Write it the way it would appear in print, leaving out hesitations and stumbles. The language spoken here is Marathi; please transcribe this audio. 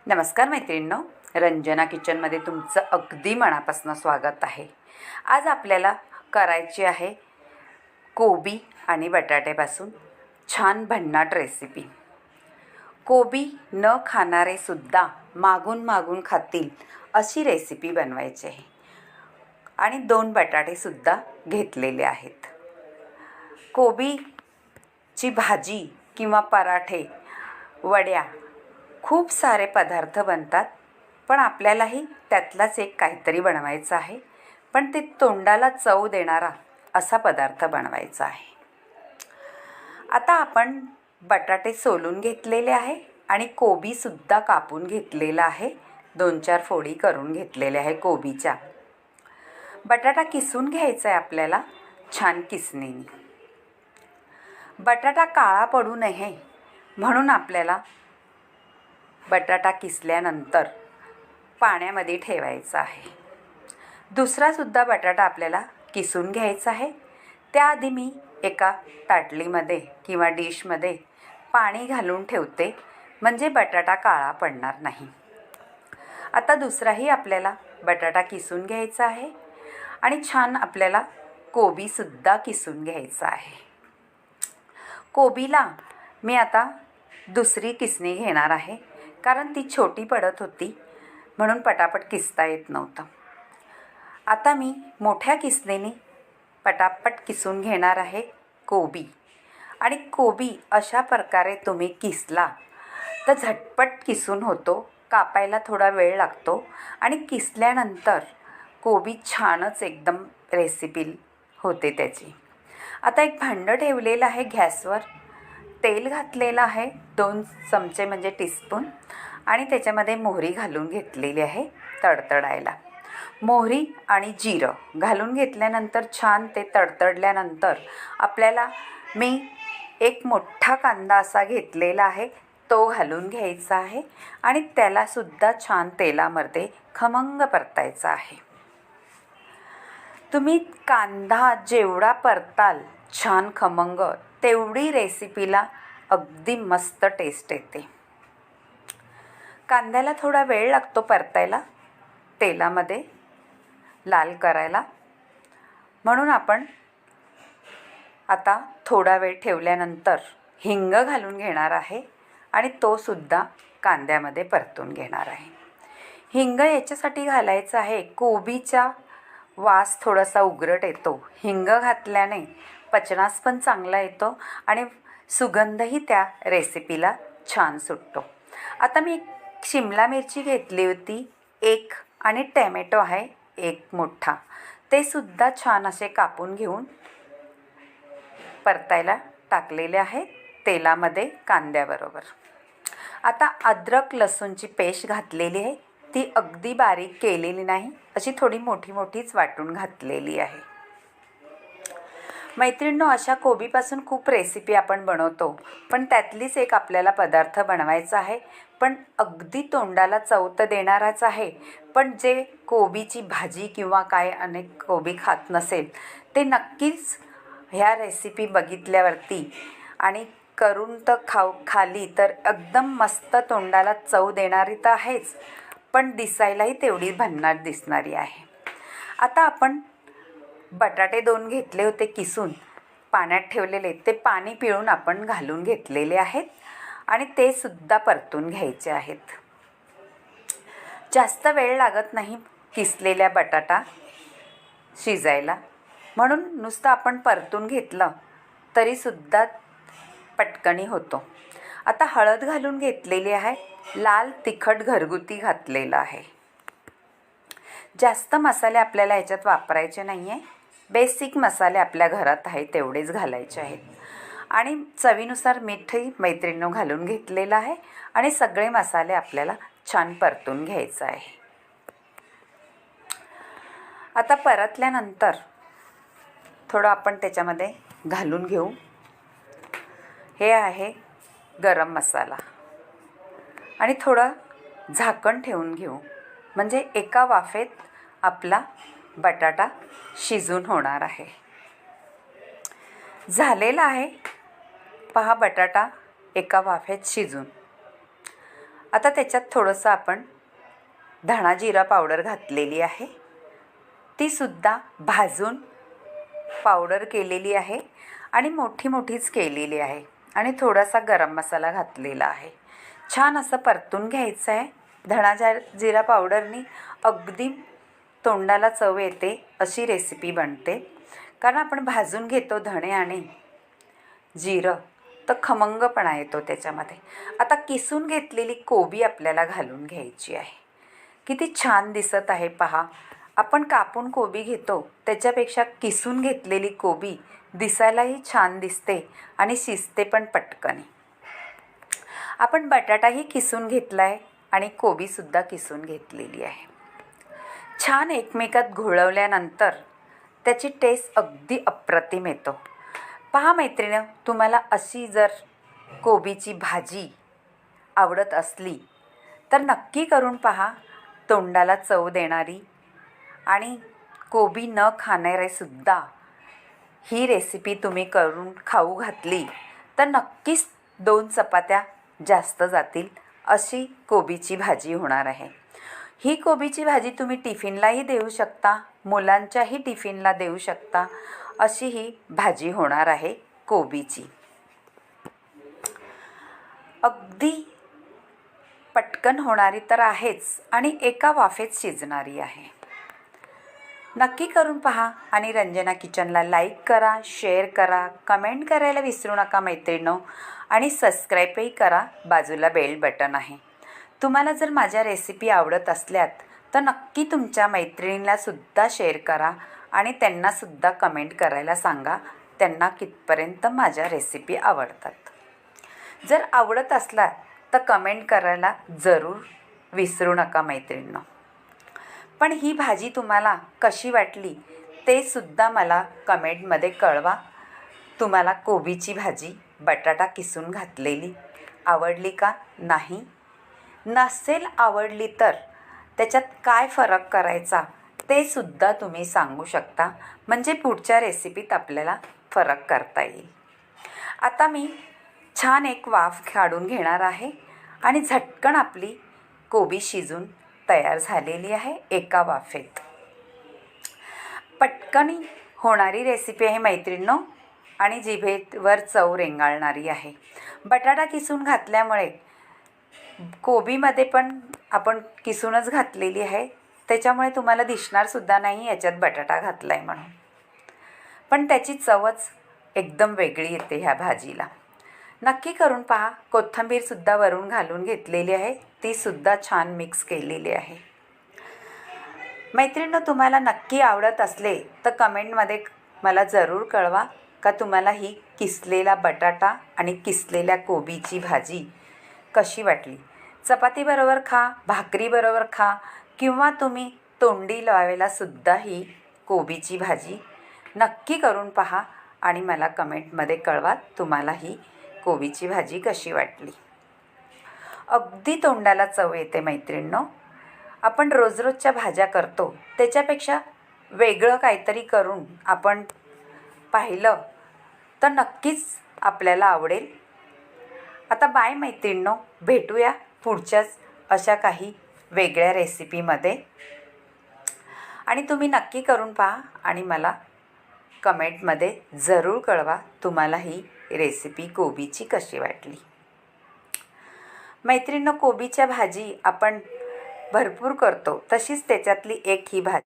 नमस्कार मैत्रिणींनो, रंजना किचनमध्ये तुमचं अगदी मनापासून स्वागत आहे। आज आपल्याला करायची आहे कोबी आणि बटाट्यापासून छान भन्नाट रेसिपी। कोबी न खाणारे सुद्धा मागून मागून खातील अशी रेसिपी बनवायची आहे आणि 2 बटाटे सुद्धा घेतलेले आहेत। कोबीची भाजी किंवा पराठे, वड्या खूप सारे पदार्थ बनतात, पण आपल्यालाही त्यातलाच एक काहीतरी बनवायचं आहे, पण ते तोंडाला चव देणारा असा पदार्थ बनवायचा आहे। आता आपण बटाटे सोलून घेतलेले आहे आणि कोबी सुद्धा कापून घेतलेला आहे। 2-4 फोडी करून घेतलेल्या आहे कोबीच्या। बटाटा किसून घ्यायचा आहे आपल्याला छान किसणीने। बटाटा काळा पडू नये म्हणून आपल्याला बटाटा किसल्यानंतर पाण्यामध्ये ठेवायचा आहे। दुसरा सुद्धा बटाटा आपल्याला किसून घ्यायचा आहे। त्याआधी मी एका ताटलीमध्ये किंवा डिशमध्ये पाणी घालून ठेवते, म्हणजे बटाटा काळा पडणार नाही। आता दुसराही आपल्याला बटाटा किसून घ्यायचा आहे आणि छान आपल्याला कोबी सुद्धा किसून घ्यायचा आहे। कोबीला मी आता दुसरी किसणी घेणार आहे, कारण ती छोटी पडत होती म्हणून पटापट किसता येत नव्हतं। आता मी मोठ्या किसणीने पटापट किसून घेणार आहे कोबी। आणि कोबी अशा प्रकारे तुम्ही किसला तर झटपट किसून होतो, कापायला थोडा वेळ लागतो आणि किसल्यानंतर कोबी छानच एकदम रेसिपी होते त्याची। आता एक भांडं ठेवलेलं आहे गॅसवर, तेल घातलेलं आहे 2 चमचे म्हणजे टीस्पून, आणि त्याच्यामध्ये मोहरी घालून घेतलेली आहे तडतडायला। मोहरी आणि जिरं घालून घेतल्यानंतर छान ते तडतडल्यानंतर आपल्याला मी एक मोठा कांदा असा घेतलेला आहे, तो घालून घ्यायचा आहे आणि त्यालासुद्धा छान तेलामध्ये खमंग परतायचा आहे। तुम्ही कांदा जेवढा परताल छान खमंग, तेवढी रेसिपीला अगदी मस्त टेस्ट येते। कांद्याला थोडा वेळ लागतो परतायला, तेलामध्ये लाल करायला, म्हणून आपण आता थोडा वेळ ठेवल्यानंतर हिंग घालून घेणार आहे आणि तो सुद्धा कांद्यामध्ये परतून घेणार आहे। हिंग याच्यासाठी घालायचं आहे, कोबीचा वास थोडासा उग्रट येतो, हिंग घातल्याने पचनास पण चांगला येतो आणि सुगंधही त्या रेसिपीला छान सुटतो। आता मी शिमला मिरची घेतली होती 1 आणि टॅमॅटो आहे 1 मोठा, ते सुद्धा छान असे कापून घेऊन परतायला टाकलेले आहे तेलामध्ये कांद्याबरोबर। आता अद्रक लसूणची पेस्ट घातलेली आहे, ती अगदी बारीक केलेली नाही, अशी थोडी मोठी मोठीच वाटून घातलेली आहे। मैत्रिणींनो, अशा कोबीपासून खूप रेसिपी आपण बनवतो, पण त्यातलीच एक आपल्याला पदार्थ बनवायचा आहे, पण अगदी तोंडाला चव तर देणाराच आहे, पण जे कोबीची भाजी किंवा काय अनेक कोबी खात नसेल ते नक्कीच ह्या रेसिपी बघितल्यावरती आणि करून तर खाली तर एकदम मस्त तोंडाला चव देणारी तर आहेच, पण दिसायलाही तेवढी भन्नाट दिसणारी आहे। आता आपण बटाटे 2 घेतले होते किसून पाण्यात ठेवलेले, ते पाणी पिळून आपण घालून घेतलेले आहेत आणि ते सुद्धा परतून घ्यायचे आहेत। जास्त वेळ लागत नाही किसलेल्या बटाटा शिजायला, म्हणून नुसतं आपण परतून घेतलं तरी सुद्धा पटकनी होतो। आता हळद घालून घेतलेली आहे, लाल तिखट घरगुती घातलेलं आहे। जास्त मसाले आपल्याला ह्याच्यात वापरायचे नाही आहे, बेसिक मसाले आपल्या घरात आहे तेवढेच घालायचे आहेत आणि चवीनुसार मीठही मैत्रिणींनो घालून घेतलेलं आहे आणि सगळे मसाले आपल्याला छान परतून घ्यायचं आहे। आता परतल्यानंतर थोडं आपण त्याच्यामध्ये घालून घेऊ, हे आहे गरम मसाला, आणि थोडं झाकण ठेवून घेऊ, म्हणजे एका वाफेत आपला बटाटा शिजून होणार आहे। झालेला आहे पहा बटाटा एका वाफेत शिजून। आता त्याच्यात थोडंसं आपण धणा जिरा पावडर घातलेली आहे, ती सुद्धा भाजून पावडर केलेली आहे आणि मोठी मोठीच केलेली आहे आणि थोडासा गरम मसाला घातलेला आहे. छान असं परतून घ्यायचं आहे. धणा जिरा पावडरनी अगदी तोंडाला चव येते अशी रेसिपी बनते, कारण आपण भाजून घेतो धणे आणि जिरं, तर खमंगपणा येतो त्याच्यामध्ये. आता किसून घेतलेली कोबी आपल्याला घालून घ्यायची आहे. किती छान दिसत आहे पहा. आपण कापून कोबी घेतो त्याच्यापेक्षा किसून घेतलेली कोबी दिसायलाही छान दिसते आणि शिजते पण पटकन. आपण बटाटाही किसून घेतला आहे आणि कोबीसुद्धा किसून घेतलेली आहे. छान एकमेकात घोळवल्यानंतर त्याची टेस्ट अगदी अप्रतिम येतो. पहा मैत्रिणी, तुम्हाला अशी जर कोबीची भाजी आवडत असली तर नक्की करून पहा. तोंडाला चव देणारी आणि कोबी न खाणारेसुद्धा ही रेसिपी तुम्ही करून खाऊ घातली तर नक्कीच 2 चपात्या जास्त जातील अशी कोबीची भाजी होणार आहे. ही कोबीची भाजी तुम्ही टिफिनलाही देऊ शकता, मुलांच्याही टिफिनला देऊ शकता अशी ही भाजी होणार आहे कोबीची. अगदी पटकन होणारी तर आहेच आणि एका वाफेत शिजणारी आहे. नक्की करून पहा आणि रंजना किचनला लाईक करा, शेअर करा, कमेंट करायला विसरू नका मैत्रिणींनो, आणि सबस्क्राईबही करा. बाजूला बेल बटन आहे. तुम्हाला जर माझ्या रेसिपी आवडत असल्यात तर नक्की तुमच्या मैत्रिणींनासुद्धा शेअर करा आणि त्यांनासुद्धा कमेंट करायला सांगा त्यांना कितपर्यंत माझ्या रेसिपी आवडतात. जर आवडत असला तर कमेंट करायला जरूर विसरू नका मैत्रिणींनो. पण ही भाजी तुम्हाला कशी वाटली ते सुद्धा मला कमेंटमध्ये कळवा. तुम्हाला कोबीची भाजी बटाटा किसून घातलेली आवडली का नाही? नसेल आवडली तर त्याच्यात काय फरक करायचा ते सुद्धा तुम्ही सांगू शकता, म्हणजे पुढच्या रेसिपीत आपल्याला फरक करता येईल. आता मी छान एक वाफ काढून घेणार आहे आणि झटकन आपली कोबी शिजून तयार झालेली आहे एका वाफेत. पटकन होणारी रेसिपी आहे मैत्रिणींनो आणि जिभेवर चव रेंगाळणारी आहे. बटाटा किसून घातल्यामुळे कोबीमध्ये पण आपण किसूनच घातलेली आहे, त्याच्यामुळे तुम्हाला दिसणारसुद्धा नाही याच्यात बटाटा घातला आहे म्हणून. पण त्याची चवच एकदम वेगळी येते ह्या भाजीला. नक्की करून पहा. कोथिंबीरसुद्धा वरून घालून घेतलेली आहे, तीसुद्धा छान मिक्स केलेली आहे. मैत्रिणींनो, तुम्हाला नक्की आवडत असले तर कमेंटमध्ये मला जरूर कळवा का तुम्हाला ही किसलेला बटाटा आणि किसलेल्या कोबीची भाजी कशी वाटली. चपातीबरोबर खा, भाकरीबरोबर खा किंवा तुम्ही तोंडी लावायला सुद्धा ही कोबीची भाजी नक्की करून पहा आणि मला कमेंटमध्ये कळवा तुम्हाला ही कोबीची भाजी कशी वाटली. अगदी तोंडाला चव येते मैत्रिणींनो. आपण रोजरोजच्या भाज्या करतो त्याच्यापेक्षा वेगळं काहीतरी करून आपण पाहिलं तर नक्कीच आपल्याला आवडेल. आता बाय मैत्रिणींनो, भेटूया पुढच्याच अशा काही वेगळ्या रेसिपीमध्ये आणि तुम्ही नक्की करून पहा आणि मला कमेंटमध्ये जरूर कळवा तुम्हाला ही रेसिपी कोबीची कशी वाटली. मैत्रिणींनो, कोबीच्या भाजी आपण भरपूर करतो, तशीच त्याच्यातली एक ही भाजी